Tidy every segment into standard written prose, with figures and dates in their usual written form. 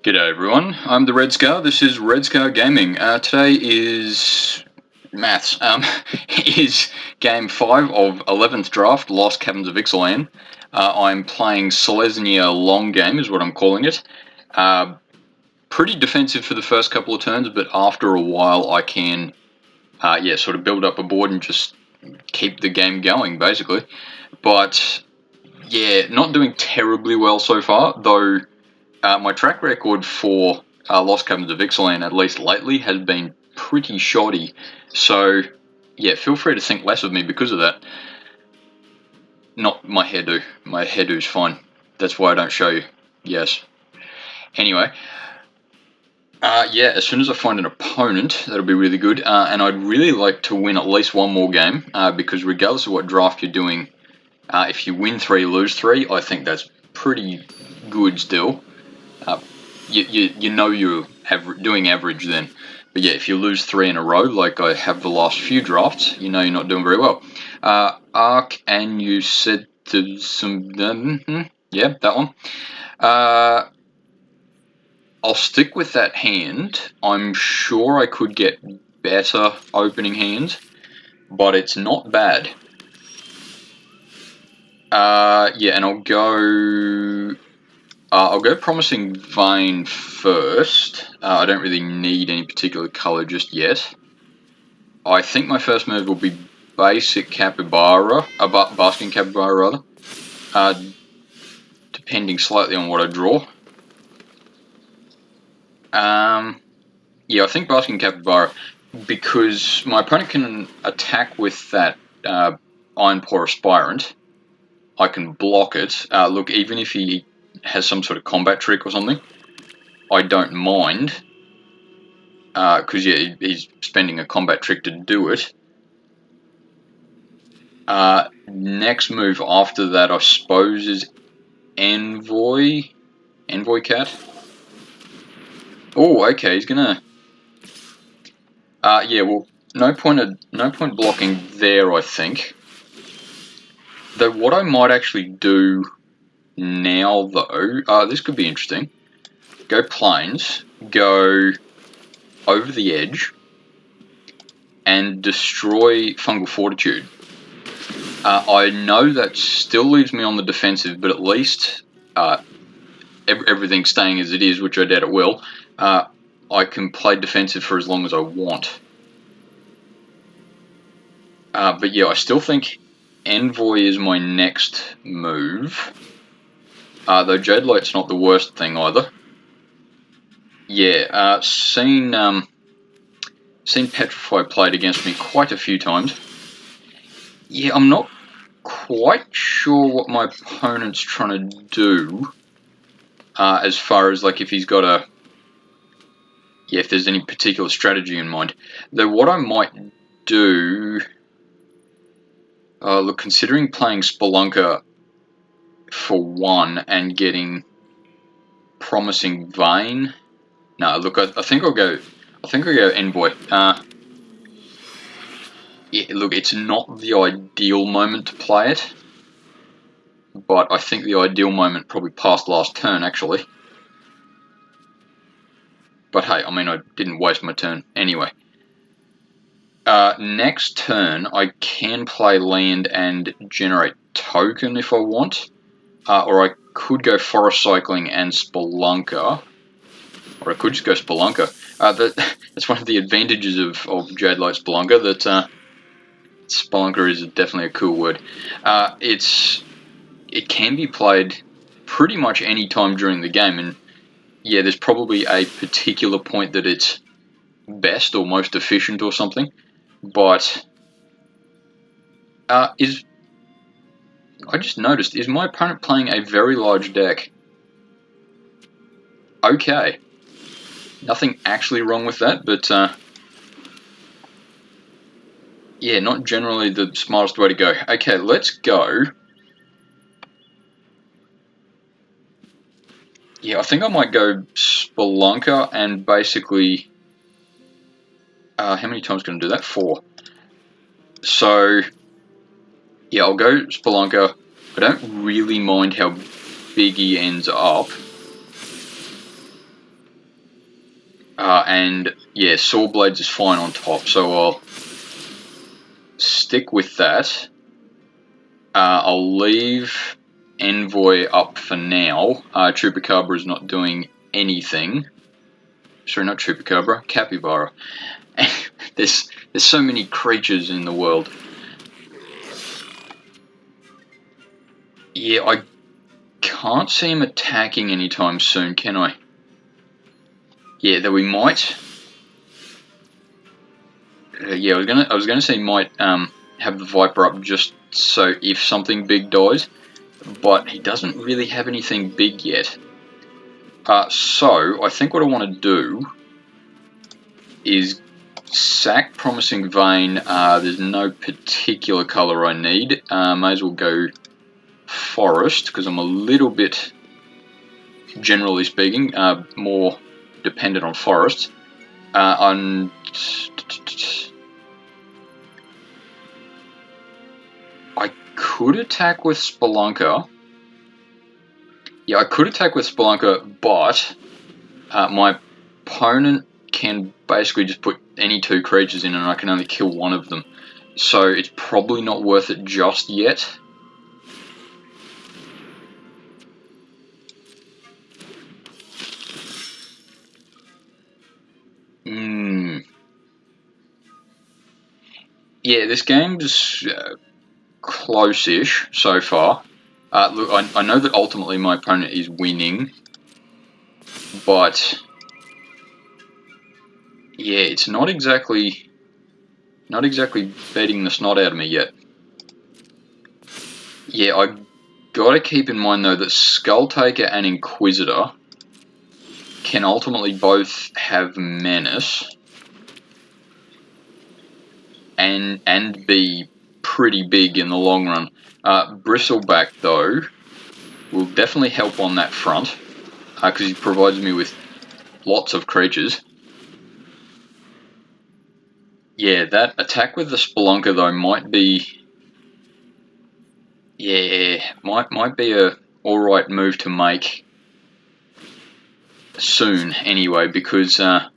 G'day everyone, I'm the Red Scar, this is Red Scar Gaming. Today is maths, is game 5 of 11th draft, Lost Caverns of Ixalan. I'm playing Selesnya long game is what I'm calling it. Pretty defensive for the first couple of turns, but after a while I can sort of build up a board and just keep the game going basically. But yeah, not doing terribly well so far, though. My track record for Lost Caverns of Ixalan, at least lately, has been pretty shoddy. So, yeah, feel free to think less of me because of that. Not my hairdo. My hairdo's fine. That's why I don't show you. Yes. Anyway, yeah, as soon as I find an opponent, that'll be really good. And I'd really like to win at least one more game, because regardless of what draft you're doing, if you win 3, lose 3, I think that's pretty good still. You know you're doing average then. But yeah, if you lose 3 in a row, like I have the last few drafts, you know you're not doing very well. Arc, and you said to some... yeah, that one. I'll stick with that hand. I'm sure I could get better opening hands, but it's not bad. Yeah, and I'll go Promising Vine first. I don't really need any particular colour just yet. I think my first move will be Basic Capybara, Basking Capybara rather, depending slightly on what I draw. Yeah, I think Basking Capybara, because my opponent can attack with that Iron Paw Aspirant. I can block it. Look, even if he has some sort of combat trick or something, I don't mind, because yeah, he's spending a combat trick to do it. Next move after that, I suppose, is Envoy Cat. Oh, okay, he's gonna. Yeah, well, no point blocking there, I think. Though what I might actually do now, though, this could be interesting. Go Plains, go over the edge, and destroy Fungal Fortitude. I know that still leaves me on the defensive, but at least everything staying as it is, which I doubt it will, I can play defensive for as long as I want. But yeah, I still think Envoy is my next move. Though Jade Light's not the worst thing either. Yeah, seen Petrify played against me quite a few times. Yeah, I'm not quite sure what my opponent's trying to do, as far as like if he's got a... yeah, if there's any particular strategy in mind. Though what I might do... look, considering playing Spelunker for 1 and getting Promising Vein... no, look, I think I'll go Envoy. Yeah, look, it's not the ideal moment to play it, but I think the ideal moment probably passed last turn, actually. But hey, I mean, I didn't waste my turn anyway. Next turn, I can play land and generate token if I want, or I could go Forest Cycling and Spelunker, or I could just go Spelunker. That's one of the advantages of Jade Light Spelunker, that Spelunker is definitely a cool word. It can be played pretty much any time during the game, and yeah, there's probably a particular point that it's best or most efficient or something, but I just noticed, is my opponent playing a very large deck? Okay, nothing actually wrong with that, but yeah, not generally the smartest way to go. Okay, let's go. Yeah, I think I might go Spelunker and basically... how many times can I do that? 4. So, yeah, I'll go Spelunker. I don't really mind how big he ends up. And yeah, Saw Blades is fine on top, so I'll stick with that. I'll leave Envoy up for now. Chupacabra is not doing anything. Sorry, not Chupacabra, Capybara. there's so many creatures in the world. Yeah, I can't see him attacking anytime soon, can I? Yeah, that we might. Yeah, I was gonna say might have the Viper up just so if something big dies, but he doesn't really have anything big yet. So I think what I want to do is sack Promising Vein. There's no particular color I need. May as well go Forest because I'm a little bit, generally speaking, more dependent on Forest. I could attack with Spelunker. Yeah, I could attack with Spelunker, but my opponent can basically just put any two creatures in and I can only kill one of them. So it's probably not worth it just yet. Yeah, this game's close-ish so far. Look, I know that ultimately my opponent is winning, but yeah, it's not exactly beating the snot out of me yet. Yeah, I gotta keep in mind though that Skull Taker and Inquisitor can ultimately both have Menace and be pretty big in the long run. Bristleback though will definitely help on that front because he provides me with lots of creatures. Yeah, that attack with the Spelunker though might be, yeah, might be a alright move to make soon anyway, because at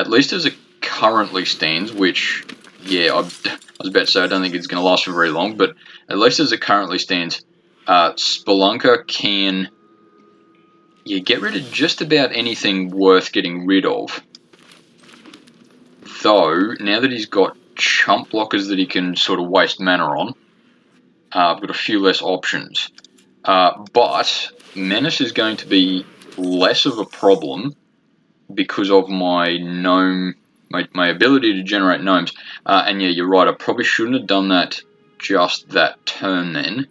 least as it currently stands, which, yeah, I was about to say I don't think it's going to last for very long, but at least as it currently stands, Spelunker can, yeah, get rid of just about anything worth getting rid of. Though, now that he's got chump blockers that he can sort of waste mana on, I've got a few less options. But Menace is going to be less of a problem because of my gnome, my ability to generate gnomes. And yeah, you're right, I probably shouldn't have done that just that turn then.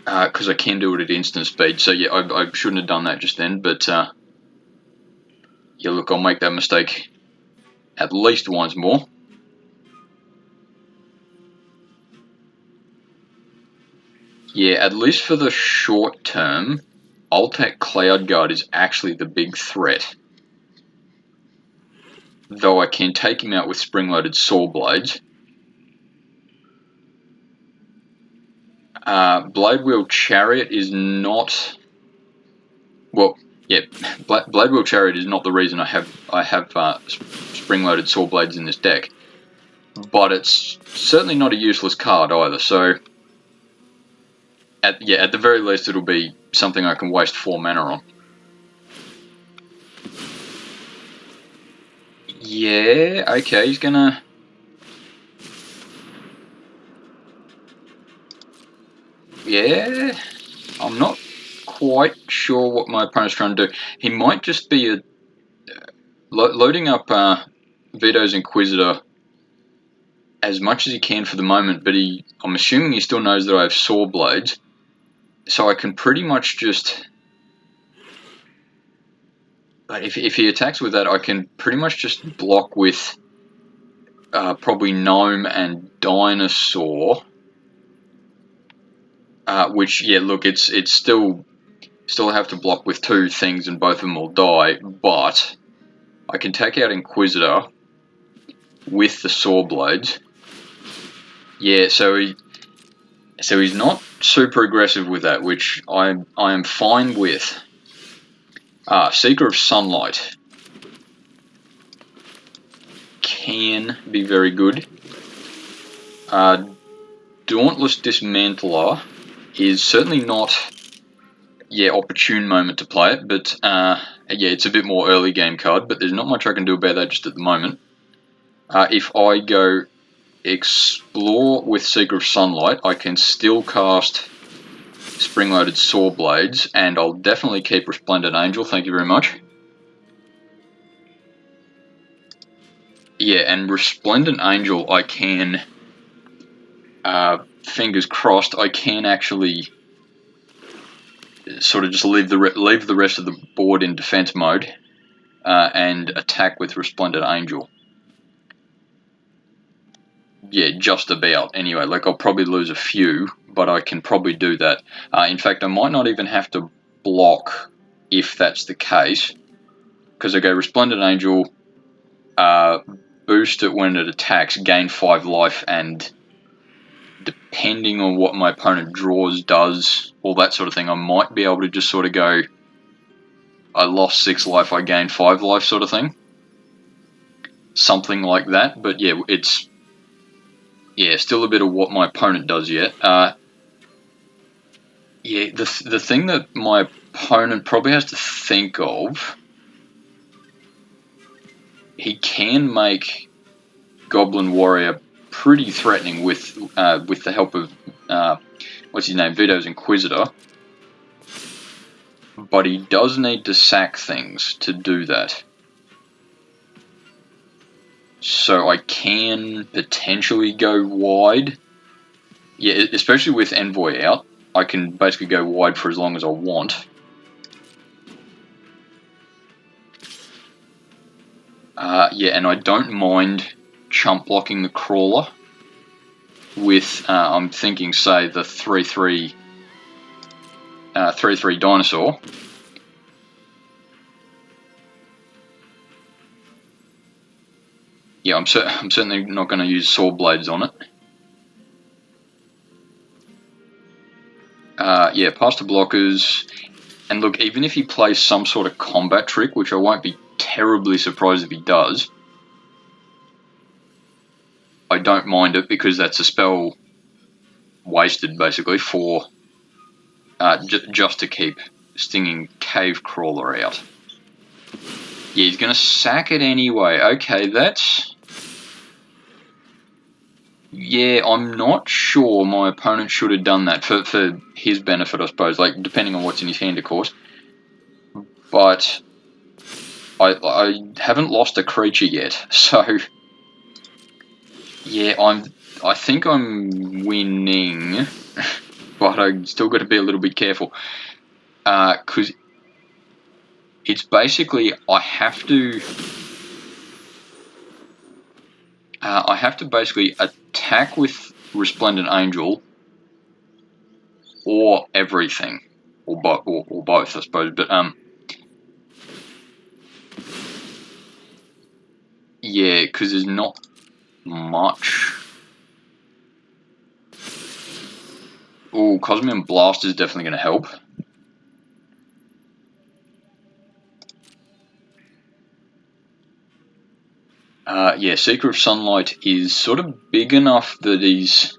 Because I can do it at instant speed. So yeah, I shouldn't have done that just then. But yeah, look, I'll make that mistake at least once more. Yeah, at least for the short term, Altec Cloud Guard is actually the big threat. Though I can take him out with spring-loaded Saw Blades. Blade Wheel Chariot is not... Well, yeah, Blade Wheel Chariot is not the reason I have spring-loaded Saw Blades in this deck. But it's certainly not a useless card either, so... At the very least it'll be something I can waste 4 mana on. Yeah, okay, he's gonna... Yeah, I'm not quite sure what my opponent's trying to do. He might just be loading up Vito's Inquisitor as much as he can for the moment, but I'm assuming he still knows that I have Saw Blades, so I can pretty much just... If he attacks with that, I can pretty much just block with probably Gnome and Dinosaur. Which, yeah, look, it's still have to block with 2 things and both of them will die, but I can take out Inquisitor with the Saw Blades. Yeah, so So he's not super aggressive with that, which I am fine with. Seeker of Sunlight can be very good. Dauntless Dismantler is certainly not, opportune moment to play it, but it's a bit more early game card, but there's not much I can do about that just at the moment. If I go Explore with Seeker of Sunlight, I can still cast Spring-Loaded Saw Blades, and I'll definitely keep Resplendent Angel, thank you very much. Yeah, and Resplendent Angel, I can, fingers crossed, I can actually sort of just leave the rest of the board in defense mode and attack with Resplendent Angel. Yeah, just about. Anyway, like I'll probably lose a few, but I can probably do that. In fact, I might not even have to block if that's the case, because I go Resplendent Angel, boost it when it attacks, gain 5 life, and depending on what my opponent draws, does, all that sort of thing, I might be able to just sort of go, I lost 6 life, I gained 5 life sort of thing. Something like that, but yeah, it's still a bit of what my opponent does yet. The thing that my opponent probably has to think of, he can make Goblin Warrior pretty threatening with the help of what's his name, Vito's Inquisitor, but he does need to sack things to do that. So I can potentially go wide. Yeah, especially with Envoy out, I can basically go wide for as long as I want. And I don't mind chump blocking the Crawler with, I'm thinking, say, the 3/3 Dinosaur. Yeah, I'm certainly not going to use Saw Blades on it. Past the blockers. And look, even if he plays some sort of combat trick, which I won't be terribly surprised if he does, I don't mind it because that's a spell wasted, basically, for just to keep Stinging Cave Crawler out. Yeah, he's going to sack it anyway. Okay, that's... Yeah, I'm not sure my opponent should have done that for his benefit, I suppose, like, depending on what's in his hand, of course. But I haven't lost a creature yet, so... Yeah, I think I'm winning, but I still got to be a little bit careful. Because it's basically, I have to basically attack with Resplendent Angel or everything, or both, I suppose. But yeah, because there's not much. Oh, Cosmium Blast is definitely going to help. Seeker of Sunlight is sort of big enough that he's...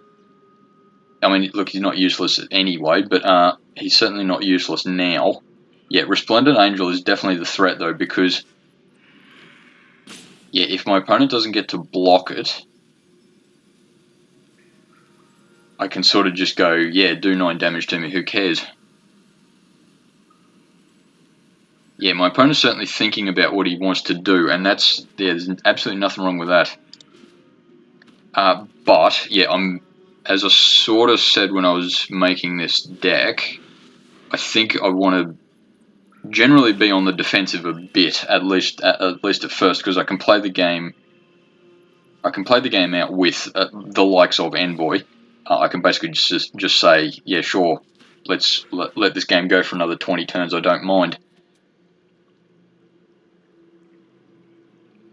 I mean, look, he's not useless anyway, but he's certainly not useless now. Yeah, Resplendent Angel is definitely the threat, though, because... Yeah, if my opponent doesn't get to block it, I can sort of just go, yeah, do 9 damage to me, who cares? Yeah, my opponent's certainly thinking about what he wants to do, and there's absolutely nothing wrong with that. But, yeah, as I sort of said when I was making this deck, I think I want to generally be on the defensive a bit, at least at first, because I can play the game. I can play the game out with the likes of Envoy. I can basically just say, yeah, sure, let's let this game go for another 20 turns. I don't mind.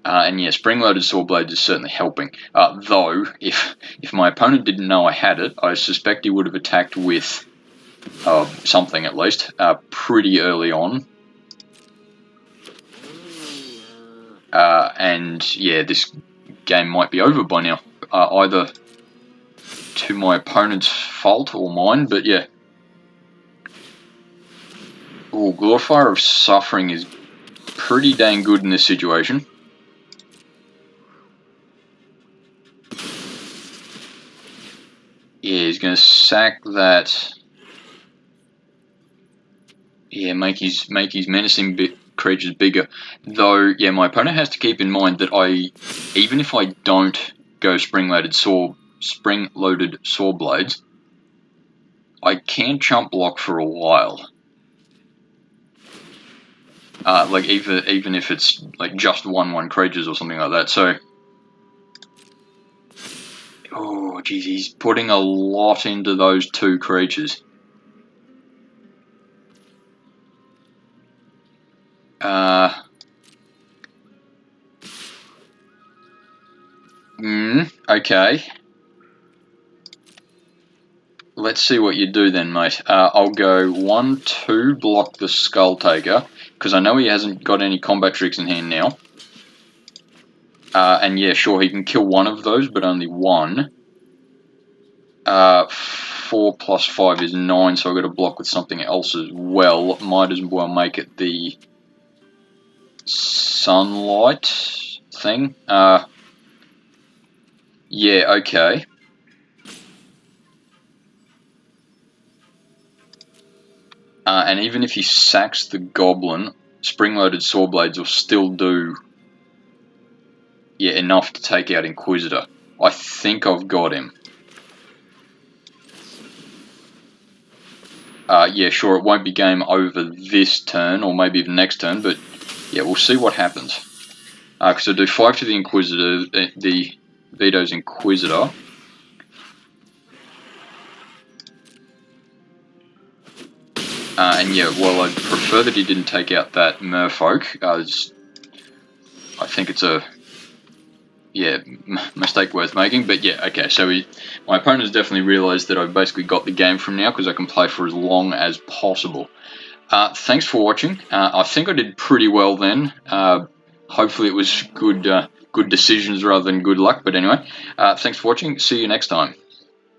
And yeah, spring-loaded saw blades is certainly helping. Though, if my opponent didn't know I had it, I suspect he would have attacked with something at least pretty early on. And yeah, this game might be over by now. Either to my opponent's fault or mine, but yeah. Oh, Glorifier of Suffering is pretty dang good in this situation. Yeah, he's going to sack that. Yeah, make his menacing creatures bigger. Though, yeah, my opponent has to keep in mind that even if I don't go spring-loaded saw blades, I can chump block for a while. Like even if it's like just 1/1 creatures or something like that. So, oh geez, he's putting a lot into those 2 creatures. Okay. Let's see what you do then, mate. I'll go 1/2, block the Skull Taker, because I know he hasn't got any combat tricks in hand now. And yeah, sure, he can kill one of those, but only one. 4 plus 5 is 9, so I've got to block with something else as well. Might as well make it the Sunlight thing. Yeah, okay. And even if he sacks the Goblin, spring-loaded saw blades will still do enough to take out Inquisitor. I think I've got him. Yeah, sure, it won't be game over this turn, or maybe even next turn, but yeah, we'll see what happens. Because I do 5 to the Inquisitor, the Veto's Inquisitor. And yeah, well, I'd prefer that he didn't take out that Merfolk, as I think it's a mistake worth making. But yeah, okay, so my opponent has definitely realised that I've basically got the game from now, because I can play for as long as possible. Thanks for watching. I think I did pretty well then. Hopefully it was good decisions rather than good luck. But anyway, thanks for watching. See you next time.